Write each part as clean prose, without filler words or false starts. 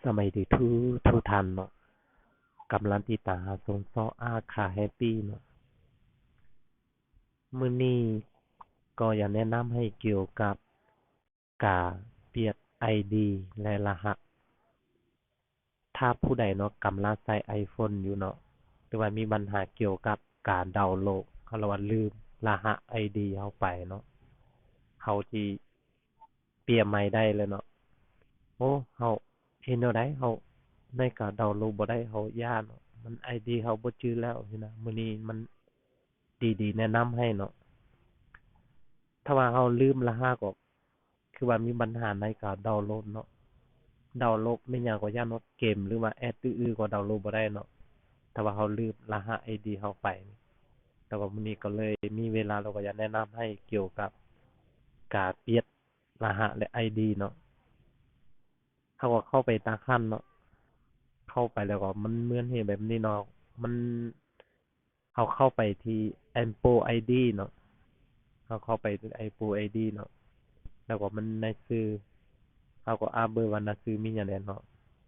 สมัยที่ทุทันเนาะกำลังติดตามหาทรงซ้ออาขาแฮปปี้เนาะมื้อนี้ก็อยากแนะนำให้เกี่ยวกับการเปลี่ยน ID และรหัสถ้าผู้ใดเนาะกำลังใช้ iPhone อยู่เนาะหรือว่ามีปัญหาเกี่ยวกับการดาวน์โหลดเขาเรียกว่าลืมรหัส ID เข้าไปเนาะเขาสิเปลี่ยนใหม่ได้เลยเนาะโอ้เราเฮ็ดแนวใดเราในการดาวน์โหลดบ่ได้เราย้านเนาะมัน ID เราบ่จื้อแล้วสินะมื้อนี้มันดีๆแนะนำให้เนาะถ้าว่าเราลืมรหัสก็คือว่ามีปัญหาในการดาวน์โหลดเนาะดาวน์โหลดไม่หยังก็ย้านว่าเกมหรือว่าแอปอื่นๆก็ดาวน์โหลดบ่ได้เนาะถ้าว่าเราลืมรหัส ID เราไปแต่ว่ามื้อนี้ก็เลยมีเวลาเราก็อยากแนะนำให้เกี่ยวกับการเปลี่ยนรหัสและ ID เนาะเราก็เข้าไปธนาคารเนาะเข้าไปแล้วก็มันเหมือนเฮ็ดแบบนี้เนาะมันเราเข้าไปที่ Apple ID เนาะเราเข้าไปที่ Apple ID เนาะแล้วก็มันในชื่อเราก็เบอร์ว่าหน้าชื่อมีหยังแหน่เนาะ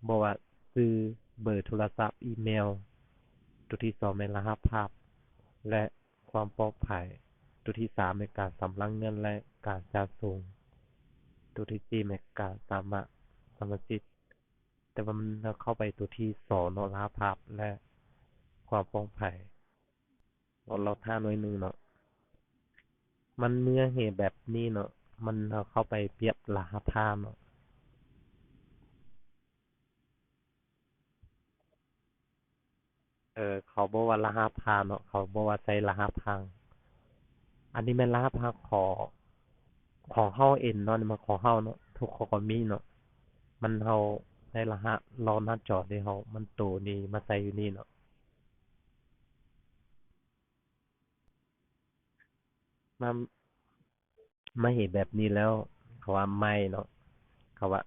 บ่ว่าชื่อเบอร์โทรศัพท์อีเมลตัวที่2เป็นรหัสภาพและความปลอดภัยตัวที่3ในการสำรองเงินและการจะส่งตัวที่4ในการสามารถสมาชิกแต่ว่ามันเราเข้าไปตัวที่2เนาะรหัสภาพและความปลอดภัยเราท่าหน่อยหนึงเนาะมันเมื่อเหตุแบบนี้เนาะมันเราเข้าไปเปรียบรหัสภาพเนาะเขาบอกว่ารหัสผ่านเนาะเขาบอกว่าใช้รหัสพังอันนี้แม่นรหัสพังของเฮาเองเนาะนี่มันของเฮาเนาะทุกคนก็มีเนาะมันเฮาได้รหัสรอหน้าจอที่เฮามันตัวนี้มาใส่อยู่นี่เนาะมันมาเห็นแบบนี้แล้วเขาว่าไม่เนาะเขาว่า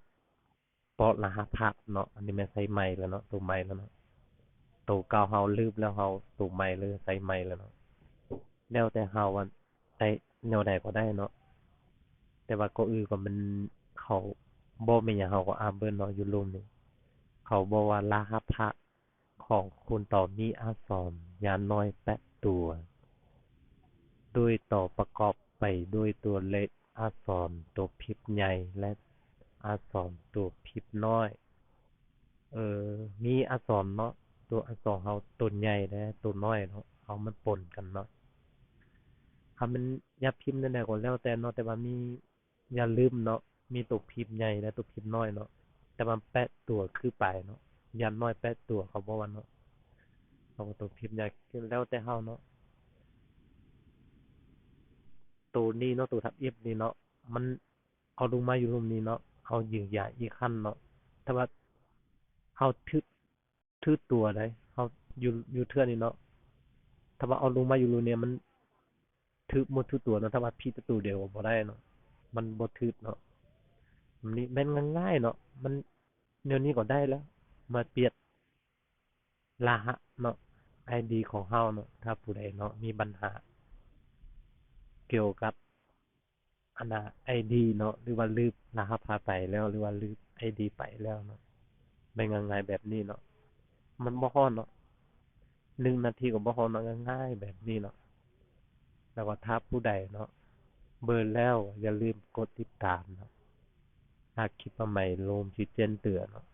ปลดรหัสผ่านเนาะอันนี้แม่นใช้ใหม่แล้วเนาะตัวใหม่แล้วเนาะตัวเก่าเฮาลืมแล้วเฮาตัวใหม่เลยใช้ใหม่แล้วเนาะแล้วแต่เฮาว่าใช้แนวใดก็ได้เนาะ แต่ว่าก็ก็มันเขาบ่แม่นหยังเขาก็อ่านเบิ่งเนาะอยู่รูปนี้เขาบอกว่ารหัสพระของคุณต่อมีอักษรอย่างน้อย8ตัวโดยต่อประกอบไปด้วยตัวเลขอักษรตัวพิมพ์ใหญ่และอักษรตัวพิมพ์น้อยเออมีอักษรเนาะตัวอักษรเขาตัวใหญ่และตัวน้อยเนาะเอามันปนกันเนาะถ้ามันอยากพิมพ์นั่นแหละก็แล้วแต่เนาะแต่ว่ามีอย่าลืมเนาะมีตัวพิมพ์ใหญ่และตัวพิมพ์น้อยเนาะแต่มันแปะตัวคือไปเนาะอย่างน้อยแปะตัวเขาบอกว่าเนาะเอาตัวพิมพ์ใหญ่แล้วแต่เฮาเนาะตัวนี้เนาะตัวทับอิฐนี่เนาะมันเอาลงมาอยู่ตรงนี้เนาะเอายืนอย่างอีกขั้นเนาะแต่ว่าเฮาทึดตัวได้เฮาอยู่เทื่อนี้เนาะถ้าว่าเอาลงมาอยู่รูเนี่ยมันทึบหมดทุกตัวเนาะถ้าว่าผิดตัวเดียวก็บ่ได้เนาะมันบ่ทึบเนาะมันนี่แม่นง่ายๆเนาะมันเดี๋ยวนี้ก็ได้แล้วมาเปลี่ยนรหัสเนาะ ID ของเฮาเนาะถ้าผู้ใดเนาะมีปัญหาเกี่ยวกับอันน่ะ ID เนาะหรือว่าลืมรหัสผ่านไปแล้วหรือว่าลืม ID ไปแล้วเนาะไม่ง่ายๆแบบนี้เนาะมันบ่ฮ้อนเนาะ1 นาทีก็บ่ฮ้อนเนาะง่ายๆแบบนี้เนาะแล้วก็ถ้าผู้ใดเนาะเบิ่งแล้วอย่าลืมกดติดตามเนาะถ้าคลิปใหม่ๆลงสิแจ้งเตือนเนาะ